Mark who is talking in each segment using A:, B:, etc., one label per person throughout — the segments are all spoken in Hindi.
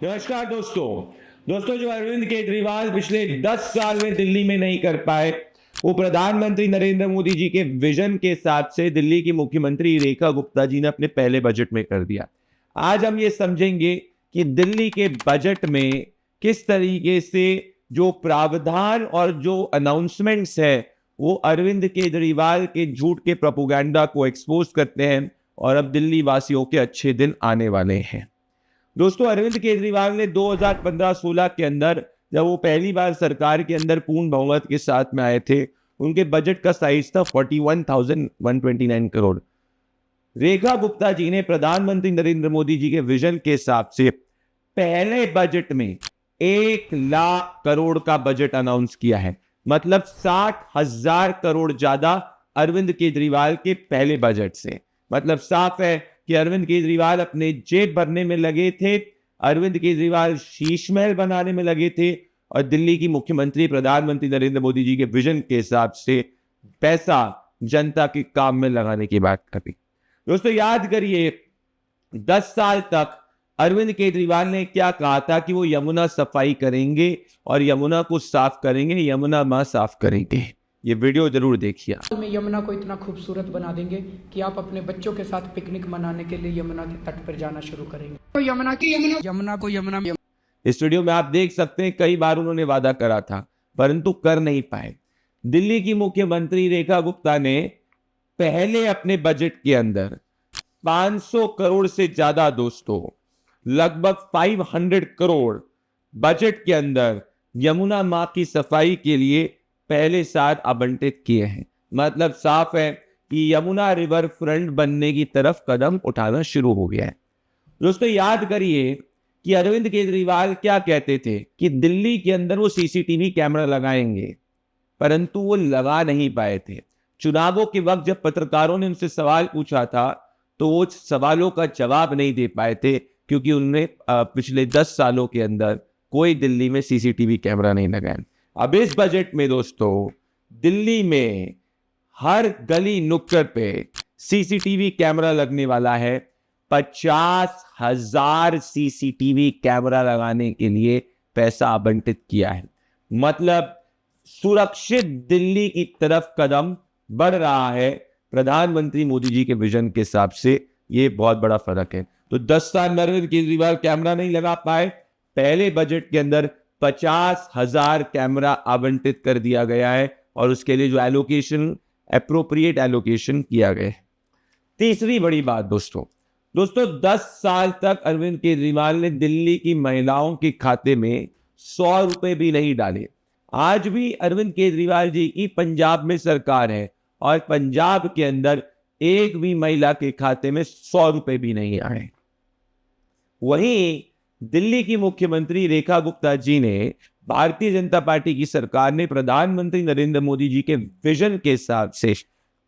A: नमस्कार दोस्तों जो अरविंद केजरीवाल पिछले 10 साल में दिल्ली में नहीं कर पाए, वो प्रधानमंत्री नरेंद्र मोदी जी के विजन के हिसाब से दिल्ली की मुख्यमंत्री रेखा गुप्ता जी ने अपने पहले बजट में कर दिया। आज हम ये समझेंगे कि दिल्ली के बजट में किस तरीके से जो प्रावधान और जो अनाउंसमेंट्स है वो अरविंद केजरीवाल के झूठ के प्रोपेगेंडा को एक्सपोज करते हैं और अब दिल्ली वासियों के अच्छे दिन आने वाले हैं। दोस्तों, अरविंद केजरीवाल ने 2015-16 के अंदर जब वो पहली बार सरकार के अंदर पूर्ण बहुमत के साथ में आए थे, उनके बजट का साइज था 41,129 करोड़। रेखा गुप्ता जी ने प्रधानमंत्री नरेंद्र मोदी जी के विजन के हिसाब से पहले बजट में 1 लाख करोड़ का बजट अनाउंस किया है। मतलब 60,000 करोड़ ज्यादा अरविंद केजरीवाल के पहले बजट से। मतलब साफ है कि अरविंद केजरीवाल अपने जेब भरने में लगे थे, अरविंद केजरीवाल शीश महल बनाने में लगे थे और दिल्ली की मुख्यमंत्री प्रधानमंत्री नरेंद्र मोदी जी के विजन के हिसाब से पैसा जनता के काम में लगाने की बात करी। दोस्तों याद करिए, 10 साल तक अरविंद केजरीवाल ने क्या कहा था कि वो यमुना सफाई करेंगे और यमुना को साफ करेंगे, यमुना मां साफ करेंगे। ये वीडियो जरूर देखिए।
B: में यमुना को इतना खूबसूरत बना देंगे कि आप अपने बच्चों के साथ पिकनिक मनाने के लिए यमुना के तट पर जाना शुरू करेंगे। तो यमुना
A: इस वीडियो में आप देख सकते हैं कई बार उन्होंने वादा करा था परंतु कर नहीं पाए। दिल्ली की मुख्यमंत्री रेखा गुप्ता ने पहले अपने बजट के अंदर 500 करोड़ से ज्यादा लगभग 500 करोड़ बजट के अंदर यमुना मां की सफाई के लिए पहले साल आवंटित किए हैं। मतलब साफ है कि यमुना रिवर फ्रंट बनने की तरफ कदम उठाना शुरू हो गया है। दोस्तों याद करिए कि अरविंद केजरीवाल क्या कहते थे कि दिल्ली के अंदर वो सीसीटीवी कैमरा लगाएंगे, परंतु वो लगा नहीं पाए थे। चुनावों के वक्त जब पत्रकारों ने उनसे सवाल पूछा था तो वो सवालों का जवाब नहीं दे पाए थे, क्योंकि उन्होंने पिछले 10 सालों के अंदर कोई दिल्ली में सीसीटीवी कैमरा नहीं लगाया। अब इस बजट में दोस्तों दिल्ली में हर गली नुक्कड़ पे सीसीटीवी कैमरा लगने वाला है। 50,000 सीसीटीवी कैमरा लगाने के लिए पैसा आवंटित किया है। मतलब सुरक्षित दिल्ली की तरफ कदम बढ़ रहा है प्रधानमंत्री मोदी जी के विजन के हिसाब से। ये बहुत बड़ा फर्क है। तो 10 साल में अरविंद केजरीवाल कैमरा नहीं लगा पाए, पहले बजट के अंदर 50,000 कैमरा आवंटित कर दिया गया है और उसके लिए जो एलोकेशन, एप्रोप्रिएट एलोकेशन किया गया है। तीसरी बड़ी बात दोस्तों 10 साल तक अरविंद केजरीवाल ने दिल्ली की महिलाओं के खाते में 100 रुपए भी नहीं डाले। आज भी अरविंद केजरीवाल जी की पंजाब में सरकार है और पंजाब के अंदर एक भी महिला के खाते में 100 रुपए भी नहीं आए। वहीं दिल्ली की मुख्यमंत्री रेखा गुप्ता जी ने, भारतीय जनता पार्टी की सरकार ने प्रधानमंत्री नरेंद्र मोदी जी के विजन के हिसाब से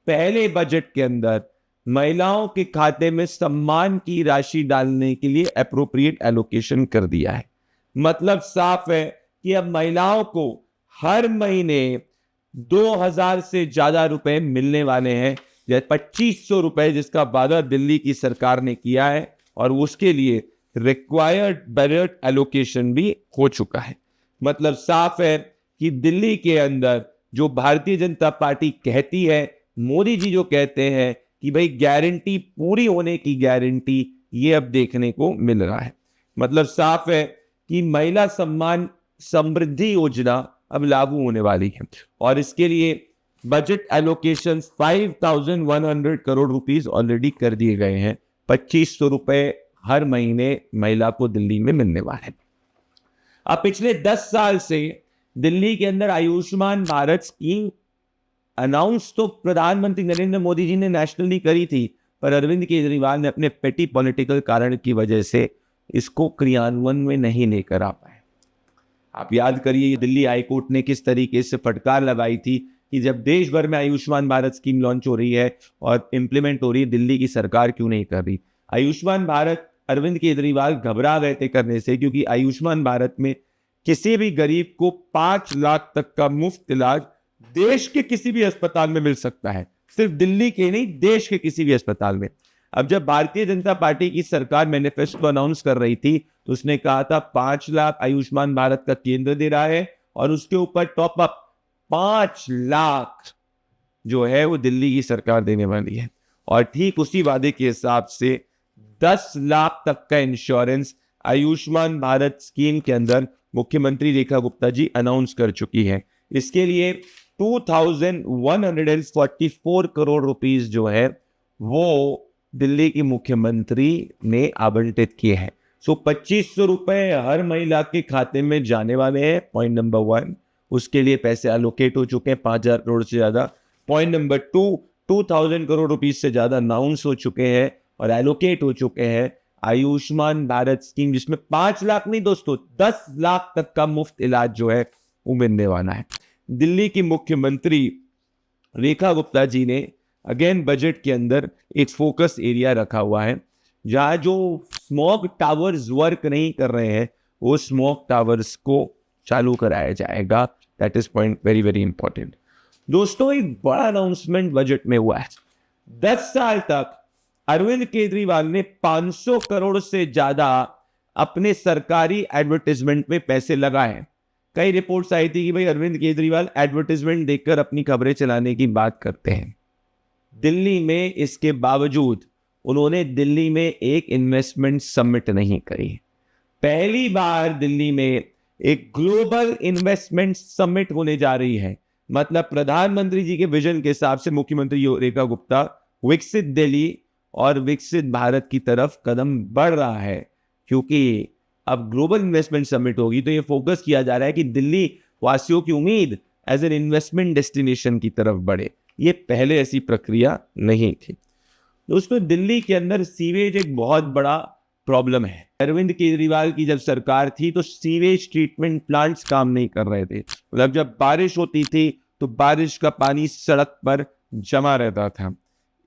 A: पहले बजट के अंदर महिलाओं के खाते में सम्मान की राशि डालने के लिए एप्रोप्रिएट एलोकेशन कर दिया है। मतलब साफ है कि अब महिलाओं को हर महीने 2,000 से ज्यादा रुपए मिलने वाले हैं। 2,500 रुपए जिसका वादा दिल्ली की सरकार ने किया है और उसके लिए रिक्वायर्ड बजट एलोकेशन भी हो चुका है। मतलब साफ है कि दिल्ली के अंदर जो भारतीय जनता पार्टी कहती है, मोदी जी जो कहते हैं कि भाई गारंटी पूरी होने की गारंटी, ये अब देखने को मिल रहा है। मतलब साफ है कि महिला सम्मान समृद्धि योजना अब लागू होने वाली है और इसके लिए budget allocation 5,100 crore rupees already कर दिए गए हैं। 2,500 रुपए हर महीने महिला को दिल्ली में मिलने वाले हैं। अब पिछले 10 साल से दिल्ली के अंदर आयुष्मान भारत स्कीम अनाउंस तो प्रधानमंत्री नरेंद्र मोदी जी ने नेशनली करी थी, पर अरविंद केजरीवाल ने अपने पेटी पॉलिटिकल कारण की वजह से इसको क्रियान्वयन में नहीं लेकर आ पाए। आप याद करिए दिल्ली हाईकोर्ट ने किस तरीके से फटकार लगाई थी कि जब देश भर में आयुष्मान भारत स्कीम लॉन्च हो रही है और इंप्लीमेंट हो रही है, दिल्ली की सरकार क्यों नहीं कर रही। आयुष्मान भारत अरविंद केजरीवाल घबरा गए थे करने से, क्योंकि आयुष्मान भारत में किसी भी गरीब को 5 लाख तक का मुफ्त इलाज देश के किसी भी अस्पताल में मिल सकता है। सिर्फ दिल्ली के नहीं, देश के किसी भी अस्पताल में। अब जब भारतीय जनता पार्टी की सरकार मैनिफेस्टो अनाउंस कर रही थी तो उसने कहा था 5 लाख आयुष्मान भारत का केंद्र दे रहा है और उसके ऊपर टॉप अप 5 लाख जो है वो दिल्ली की सरकार देने वाली है। और ठीक उसी वादे के हिसाब से 10 लाख तक का इंश्योरेंस आयुष्मान भारत स्कीम के अंदर मुख्यमंत्री रेखा गुप्ता जी अनाउंस कर चुकी है। इसके लिए 2144 करोड़ रुपीस जो है वो दिल्ली की मुख्यमंत्री ने आवंटित किए हैं। सो 2500 रुपए हर महिला के खाते में जाने वाले हैं, पॉइंट नंबर 1। उसके लिए पैसे एलोकेट हो चुके हैं 5000 करोड़ से ज्यादा। पॉइंट नंबर 2, 2000 करोड़ रुपीस से ज्यादा अनाउंस हो चुके हैं और एलोकेट हो चुके हैं आयुष्मान भारत स्कीम, जिसमें 5 लाख नहीं दोस्तों 10 लाख तक का मुफ्त इलाज जो है वो मिलने वाला है। दिल्ली की मुख्यमंत्री रेखा गुप्ता जी ने अगेन बजट के अंदर एक फोकस एरिया रखा हुआ है, जहां जो स्मॉग टावर्स वर्क नहीं कर रहे हैं वो स्मॉग टावर्स को चालू कराया जाएगा। That is point very very important. दोस्तों एक बड़ा अनाउंसमेंट बजट में हुआ है। 10 साल तक अरविंद केजरीवाल ने 500 करोड़ से ज्यादा अपने सरकारी एडवर्टाइजमेंट में पैसे लगाए। कई रिपोर्ट्स आई थी कि भाई अरविंद केजरीवाल एडवर्टाइजमेंट देखकर अपनी खबरें चलाने की बात करते हैं। दिल्ली में इसके बावजूद उन्होंने दिल्ली में एक इन्वेस्टमेंट समिट नहीं करी। पहली बार दिल्ली में एक ग्लोबल इन्वेस्टमेंट समिट होने जा रही है। मतलब प्रधानमंत्री जी के विजन के हिसाब से मुख्यमंत्री रेखा गुप्ता विकसित दिल्ली और विकसित भारत की तरफ कदम बढ़ रहा है, क्योंकि अब ग्लोबल इन्वेस्टमेंट समिट होगी तो ये फोकस किया जा रहा है कि दिल्ली वासियों की उम्मीद एज एन इन्वेस्टमेंट डेस्टिनेशन की तरफ बढ़े। ये पहले ऐसी प्रक्रिया नहीं थी। दोस्तों दिल्ली के अंदर सीवेज एक बहुत बड़ा प्रॉब्लम है। अरविंद केजरीवाल की जब सरकार थी तो सीवेज ट्रीटमेंट प्लांट्स काम नहीं कर रहे थे। मतलब जब बारिश होती थी तो बारिश का पानी सड़क पर जमा रहता था।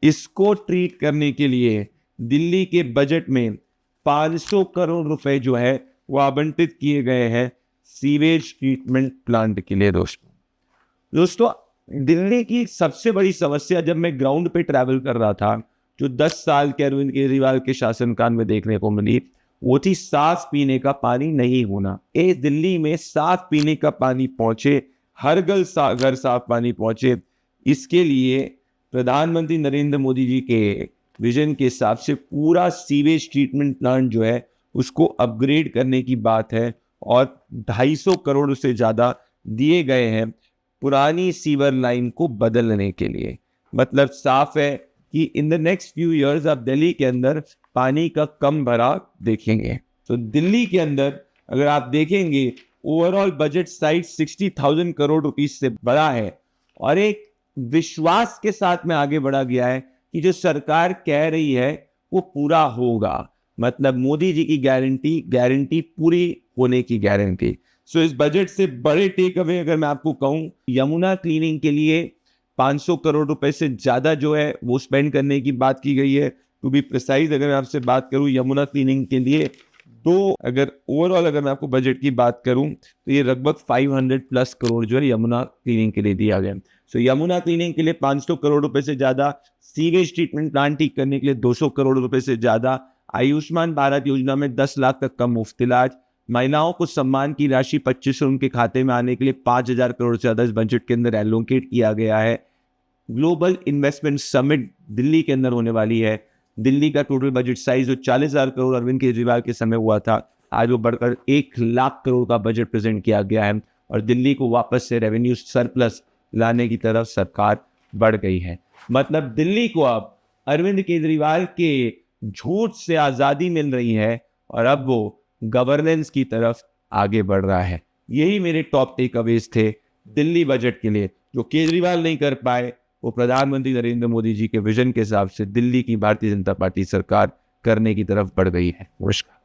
A: इसको ट्रीट करने के लिए दिल्ली के बजट में 500 करोड़ रुपए जो है वो आवंटित किए गए हैं सीवेज ट्रीटमेंट प्लांट के लिए। दोस्तों दिल्ली की सबसे बड़ी समस्या जब मैं ग्राउंड पे ट्रैवल कर रहा था, जो 10 साल के अरविंद केजरीवाल के शासनकाल में देखने को मिली, वो थी साफ पीने का पानी नहीं होना। दिल्ली में साफ पीने का पानी पहुंचे, हर घर साफ पानी पहुंचे, इसके लिए प्रधानमंत्री नरेंद्र मोदी जी के विजन के हिसाब से पूरा सीवेज ट्रीटमेंट प्लांट जो है उसको अपग्रेड करने की बात है और 250 करोड़ से ज़्यादा दिए गए हैं पुरानी सीवर लाइन को बदलने के लिए। मतलब साफ है कि in the next few years आप दिल्ली के अंदर पानी का कम भराव देखेंगे। तो दिल्ली के अंदर अगर आप देखेंगे overall budget size 60,000 crore rupees से बड़ा है और एक विश्वास के साथ में आगे बढ़ा गया है कि जो सरकार कह रही है वो पूरा होगा। मतलब मोदी जी की गारंटी पूरी होने की गारंटी। सो इस बजट से बड़े टेक अवे अगर मैं आपको कहूं, यमुना क्लीनिंग के लिए 500 करोड़ रुपए से ज्यादा जो है वो स्पेंड करने की बात की गई है। टू बी प्रिसाइज अगर मैं आपसे बात करूं यमुना क्लीनिंग के लिए अगर ओवरऑल अगर मैं आपको बजट की बात करूं तो ये लगभग 500+ करोड़ जो है यमुना क्लीनिंग के लिए दिया गया। सो यमुना क्लीनिंग के लिए 500 करोड़ रुपए से ज्यादा, सीवेज ट्रीटमेंट प्लांट ठीक करने के लिए 200 करोड़ रुपए से ज्यादा, आयुष्मान भारत योजना में 10 लाख तक का मुफ्त इलाज, महिलाओं को सम्मान की राशि 2500 उनके खाते में आने के लिए 5000 करोड़ से ज्यादा इस बजट के अंदर एलोकेट किया गया है। ग्लोबल इन्वेस्टमेंट समिट दिल्ली के अंदर होने वाली है। दिल्ली का टोटल बजट साइज जो 40,000 करोड़ अरविंद केजरीवाल के समय हुआ था, आज वो बढ़कर 1 लाख करोड़ का बजट प्रेजेंट किया गया है और दिल्ली को वापस से रेवेन्यू सरप्लस लाने की तरफ सरकार बढ़ गई है। मतलब दिल्ली को अब अरविंद केजरीवाल के झूठ से आज़ादी मिल रही है और अब वो गवर्नेंस की तरफ आगे बढ़ रहा है। यही मेरे टॉप टेक अवेज थे दिल्ली बजट के लिए। जो केजरीवाल नहीं कर पाए वो प्रधानमंत्री नरेंद्र मोदी जी के विजन के हिसाब से दिल्ली की भारतीय जनता पार्टी सरकार करने की तरफ बढ़ गई है। नमस्कार।